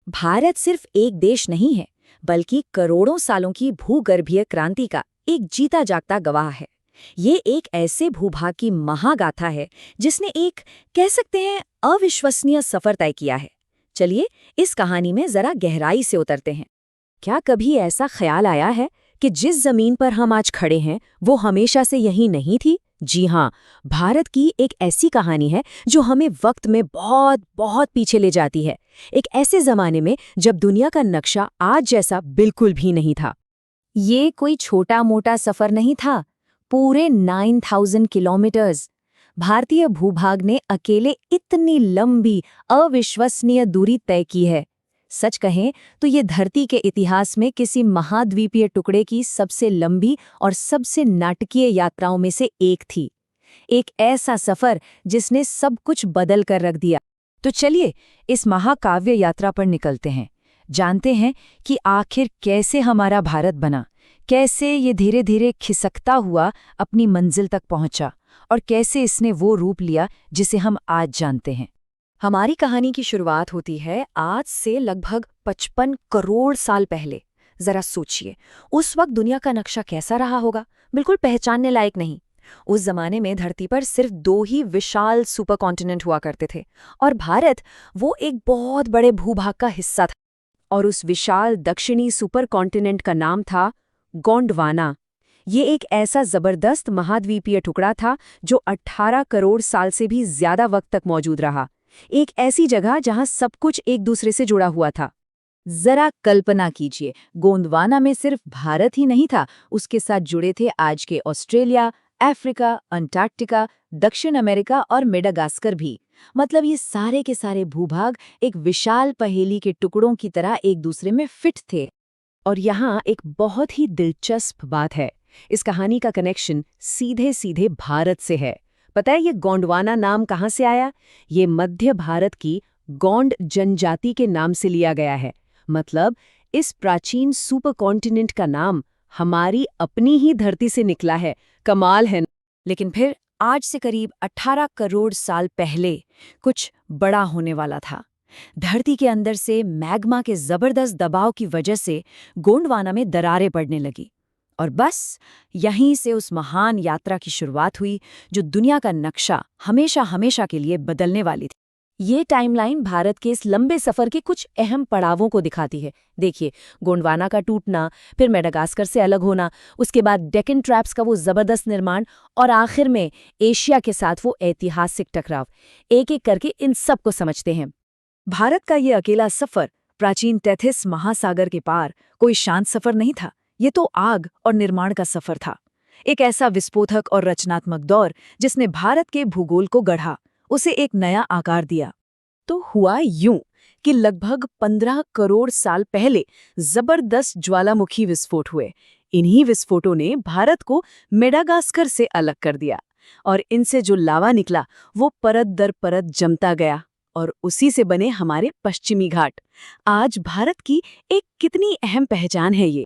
भारत सिर्फ एक देश नहीं है, बल्कि करोड़ों सालों की भूगर्भीय क्रांति का एक जीता जागता गवाह है। ये एक ऐसे भूभाग की महागाथा है जिसने एक, कह सकते हैं, अविश्वसनीय सफर तय किया है। चलिए इस कहानी में जरा गहराई से उतरते हैं। क्या कभी ऐसा ख्याल आया है कि जिस जमीन पर हम आज खड़े हैं वो हमेशा से यही नहीं थी? जी हाँ, भारत की एक ऐसी कहानी है जो हमें वक्त में बहुत बहुत पीछे ले जाती है। एक ऐसे जमाने में जब दुनिया का नक्शा आज जैसा बिल्कुल भी नहीं था। ये कोई छोटा मोटा सफर नहीं था, पूरे 9000 किलोमीटर्स। भारतीय भूभाग ने अकेले इतनी लंबी अविश्वसनीय दूरी तय की है। सच कहें तो ये धरती के इतिहास में किसी महाद्वीपीय टुकड़े की सबसे लंबी और सबसे नाटकीय यात्राओं में से एक थी। एक ऐसा सफर जिसने सब कुछ बदल कर रख दिया। तो चलिए इस महाकाव्य यात्रा पर निकलते हैं, जानते हैं कि आखिर कैसे हमारा भारत बना, कैसे ये धीरे धीरे खिसकता हुआ अपनी मंजिल तक पहुंचा और कैसे इसने वो रूप लिया जिसे हम आज जानते हैं। हमारी कहानी की शुरुआत होती है आज से लगभग 55 करोड़ साल पहले। जरा सोचिए, उस वक्त दुनिया का नक्शा कैसा रहा होगा? बिल्कुल पहचानने लायक नहीं। उस जमाने में धरती पर सिर्फ 2 ही विशाल सुपर कॉन्टिनेंट हुआ करते थे और भारत वो एक बहुत बड़े भूभाग का हिस्सा था। और उस विशाल दक्षिणी सुपर कॉन्टिनेंट का नाम था गोंडवाना। ये एक ऐसा जबरदस्त महाद्वीपीय टुकड़ा था जो 18 करोड़ साल से भी ज्यादा वक्त तक मौजूद रहा। एक ऐसी जगह जहां सब कुछ एक दूसरे से जुड़ा हुआ था। जरा कल्पना कीजिए, गोंडवाना में सिर्फ भारत ही नहीं था, उसके साथ जुड़े थे आज के ऑस्ट्रेलिया, अफ्रीका, अंटार्कटिका, दक्षिण अमेरिका और मेडागास्कर भी। मतलब ये सारे के सारे भूभाग एक विशाल पहेली के टुकड़ों की तरह एक दूसरे में फिट थे। और यहाँ एक बहुत ही दिलचस्प बात है, इस कहानी का कनेक्शन सीधे सीधे भारत से है। पता है ये गोंडवाना नाम कहाँ से आया? ये मध्य भारत की गोंड जनजाति के नाम से लिया गया है। मतलब इस प्राचीन सुपर कॉन्टिनेंट का नाम हमारी अपनी ही धरती से निकला है। कमाल है। लेकिन फिर आज से करीब 18 करोड़ साल पहले कुछ बड़ा होने वाला था। धरती के अंदर से मैग्मा के जबरदस्त दबाव की वजह से गोंडवाना में दरारें पड़ने लगी। और बस यहीं से उस महान यात्रा की शुरुआत हुई जो दुनिया का नक्शा हमेशा हमेशा के लिए बदलने वाली थी। ये टाइमलाइन भारत के इस लंबे सफर के कुछ अहम पड़ावों को दिखाती है। देखिए, गोंडवाना का टूटना, फिर मेडागास्कर से अलग होना, उसके बाद डेक्कन ट्रैप्स का वो जबरदस्त निर्माण और आखिर में एशिया के साथ वो ऐतिहासिक टकराव। एक एक करके इन सब को समझते हैं। भारत का ये अकेला सफर प्राचीन तैथिस महासागर के पार कोई शांत सफर नहीं था। ये तो आग और निर्माण का सफर था। एक ऐसा विस्फोटक और रचनात्मक दौर जिसने भारत के भूगोल को गढ़ा, उसे एक नया आकार दिया। तो हुआ यूं कि लगभग 15 करोड़ साल पहले जबरदस्त ज्वालामुखी विस्फोट हुए। इन्हीं विस्फोटों ने भारत को मेडागास्कर से अलग कर दिया और इनसे जो लावा निकला वो परत दर परत जमता गया और उसी से बने हमारे पश्चिमी घाट। आज भारत की एक कितनी अहम पहचान है ये।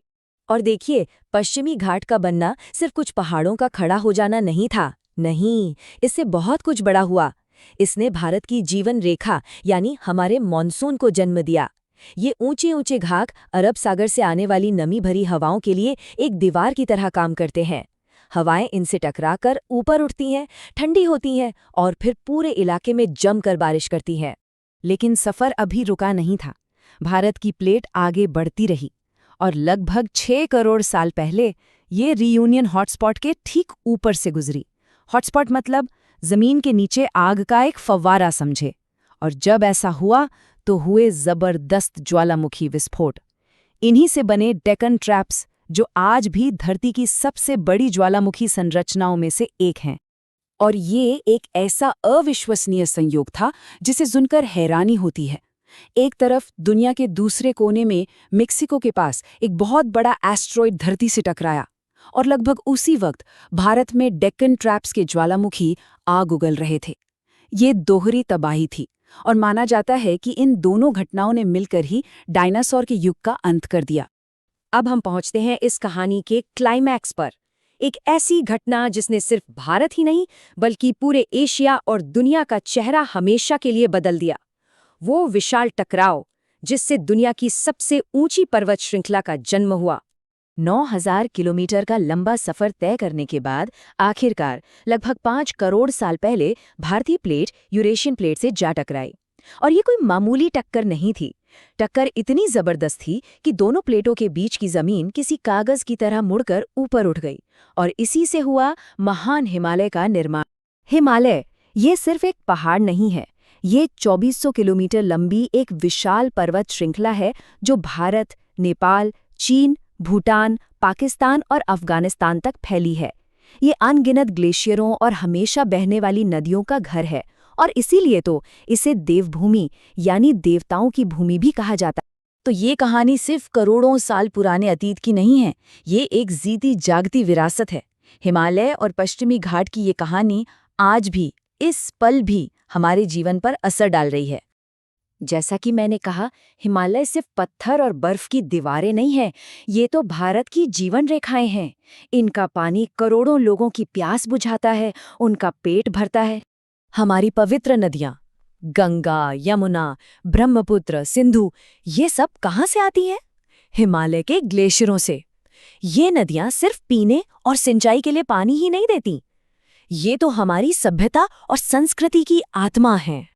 और देखिए, पश्चिमी घाट का बनना सिर्फ कुछ पहाड़ों का खड़ा हो जाना नहीं था। नहीं, इससे बहुत कुछ बड़ा हुआ। इसने भारत की जीवन रेखा यानी हमारे मॉनसून को जन्म दिया। ये ऊंचे ऊंचे घाट अरब सागर से आने वाली नमी भरी हवाओं के लिए एक दीवार की तरह काम करते हैं। हवाएं इनसे टकराकर ऊपर उठती हैं, ठंडी होती हैं और फिर पूरे इलाके में जमकर बारिश करती हैं। लेकिन सफर अभी रुका नहीं था। भारत की प्लेट आगे बढ़ती रही और लगभग 6 करोड़ साल पहले ये रीयूनियन हॉटस्पॉट के ठीक ऊपर से गुजरी। हॉटस्पॉट मतलब जमीन के नीचे आग का एक फव्वारा समझे। और जब ऐसा हुआ तो हुए जबरदस्त ज्वालामुखी विस्फोट। इन्हीं से बने डेक्कन ट्रैप्स, जो आज भी धरती की सबसे बड़ी ज्वालामुखी संरचनाओं में से एक हैं। और ये एक ऐसा अविश्वसनीय संयोग था जिसे सुनकर हैरानी होती है। एक तरफ दुनिया के दूसरे कोने में मेक्सिको के पास एक बहुत बड़ा एस्ट्रॉइड धरती से टकराया और लगभग उसी वक्त भारत में डेक्कन ट्रैप्स के ज्वालामुखी आग उगल रहे थे। ये दोहरी तबाही थी और माना जाता है कि इन दोनों घटनाओं ने मिलकर ही डायनासोर के युग का अंत कर दिया। अब हम पहुंचते हैं इस कहानी के क्लाइमैक्स पर, एक ऐसी घटना जिसने सिर्फ भारत ही नहीं बल्कि पूरे एशिया और दुनिया का चेहरा हमेशा के लिए बदल दिया। वो विशाल टकराव जिससे दुनिया की सबसे ऊंची पर्वत श्रृंखला का जन्म हुआ। 9,000 किलोमीटर का लंबा सफर तय करने के बाद आखिरकार लगभग 5 करोड़ साल पहले भारतीय प्लेट यूरेशियन प्लेट से जा टकराई। और ये कोई मामूली टक्कर नहीं थी। टक्कर इतनी जबरदस्त थी कि दोनों प्लेटों के बीच की जमीन किसी कागज की तरह मुड़कर ऊपर उठ गई और इसी से हुआ महान हिमालय का निर्माण। हिमालय ये सिर्फ एक पहाड़ नहीं है, ये 2400 किलोमीटर लंबी एक विशाल पर्वत श्रृंखला है जो भारत, नेपाल, चीन, भूटान, पाकिस्तान और अफगानिस्तान तक फैली है। ये अनगिनत ग्लेशियरों और हमेशा बहने वाली नदियों का घर है और इसीलिए तो इसे देवभूमि यानी देवताओं की भूमि भी कहा जाता है। तो ये कहानी सिर्फ करोड़ों साल पुराने अतीत की नहीं है, ये एक जीती जागती विरासत है। हिमालय और पश्चिमी घाट की ये कहानी आज भी, इस पल भी हमारे जीवन पर असर डाल रही है। जैसा कि मैंने कहा, हिमालय सिर्फ पत्थर और बर्फ की दीवारें नहीं है, ये तो भारत की जीवन रेखाएं हैं। इनका पानी करोड़ों लोगों की प्यास बुझाता है, उनका पेट भरता है। हमारी पवित्र नदियां गंगा, यमुना, ब्रह्मपुत्र, सिंधु, ये सब कहाँ से आती हैं? हिमालय के ग्लेशियरों से। ये नदियां सिर्फ पीने और सिंचाई के लिए पानी ही नहीं देती, ये तो हमारी सभ्यता और संस्कृति की आत्मा हैं।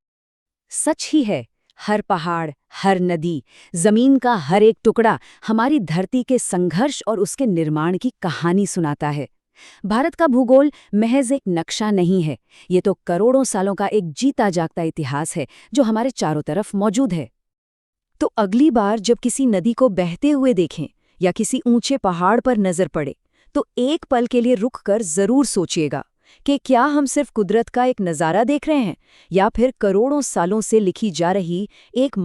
सच ही है, हर पहाड़, हर नदी, जमीन का हर एक टुकड़ा हमारी धरती के संघर्ष और उसके निर्माण की कहानी सुनाता है। भारत का भूगोल महज एक नक्शा नहीं है, ये तो करोड़ों सालों का एक जीता जागता इतिहास है जो हमारे चारों तरफ मौजूद है। तो अगली बार जब किसी नदी को बहते हुए देखें या किसी ऊंचे पहाड़ पर नजर पड़े, तो एक पल के लिए रुक कर जरूर सोचिएगा कि क्या हम सिर्फ कुदरत का एक नज़ारा देख रहे हैं या फिर करोड़ों सालों से लिखी जा रही एक